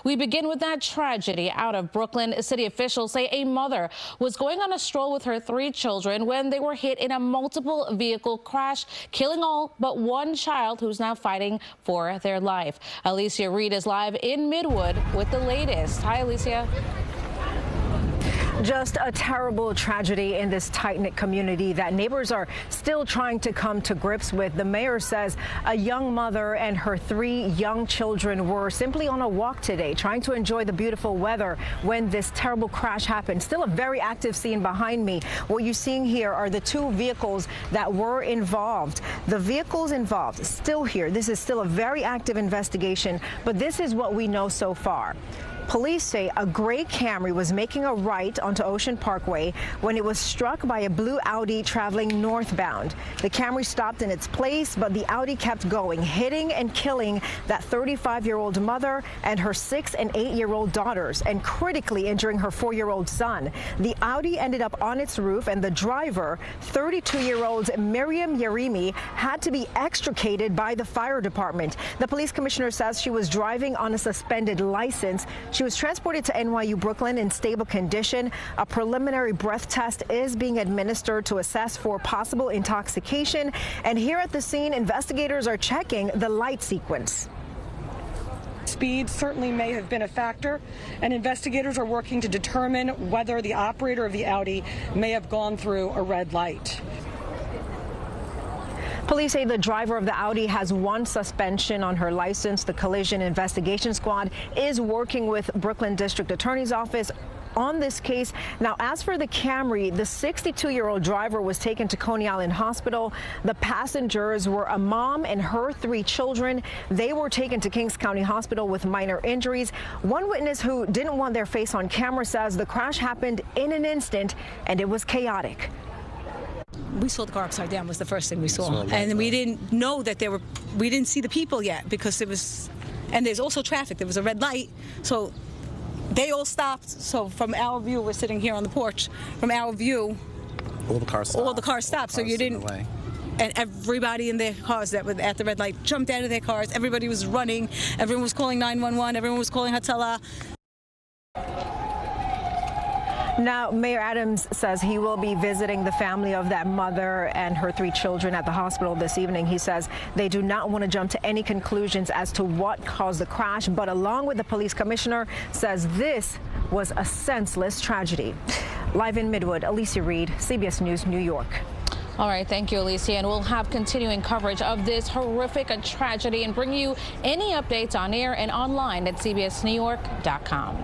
We begin with that tragedy out of Brooklyn. City officials say a mother was going on a stroll with her 3 children when they were hit in a multiple vehicle crash, killing all but one child who's now fighting for their life. Alicia Reed is live in Midwood with the latest. Hi, Alicia. Just a terrible tragedy in this tight-knit community that neighbors are still trying to come to grips with. The mayor says a young mother and her 3 young children were simply on a walk today, trying to enjoy the beautiful weather when this terrible crash happened. Still a very active scene behind me. What you're seeing here are the 2 vehicles that were involved. The vehicles involved still here. This is still a very active investigation, but this is what we know so far. Police say a gray Camry was making a right onto Ocean Parkway when it was struck by a blue Audi traveling northbound. The Camry stopped in its place, but the Audi kept going, hitting and killing that 35-year-old mother and her 6- and 8-year-old daughters, and critically injuring her 4-year-old son. The Audi ended up on its roof, and the driver, 32-year-old Miriam Yerimi, had to be extricated by the fire department. The police commissioner says she was driving on a suspended license. She was transported to NYU Brooklyn in stable condition. A preliminary breath test is being administered to assess for possible intoxication. And here at the scene, investigators are checking the light sequence. Speed certainly may have been a factor, and investigators are working to determine whether the operator of the Audi may have gone through a red light. Police say the driver of the Audi has 1 suspension on her license. The collision investigation squad is working with Brooklyn District Attorney's Office on this case. Now, as for the Camry, the 62-year-old driver was taken to Coney Island Hospital. The passengers were a mom and her 3 children. They were taken to Kings County Hospital with minor injuries. One witness who didn't want their face on camera says the crash happened in an instant and it was chaotic. We saw the car upside down was the first thing we saw. And we didn't know that we didn't see the people yet because and there's also traffic. There was a red light. So they all stopped. So from our view, we're sitting here on the porch. From our view, all the cars stopped. So you didn't, and everybody in their cars that were at the red light jumped out of their cars. Everybody was running. Everyone was calling 911. Everyone was calling Hatzalah. Now, Mayor Adams says he will be visiting the family of that mother and her 3 children at the hospital this evening. He says they do not want to jump to any conclusions as to what caused the crash, but along with the police commissioner, says this was a senseless tragedy. Live in Midwood, Alicia Reed, CBS News, New York. All right, thank you, Alicia, and we'll have continuing coverage of this horrific tragedy and bring you any updates on air and online at cbsnewyork.com.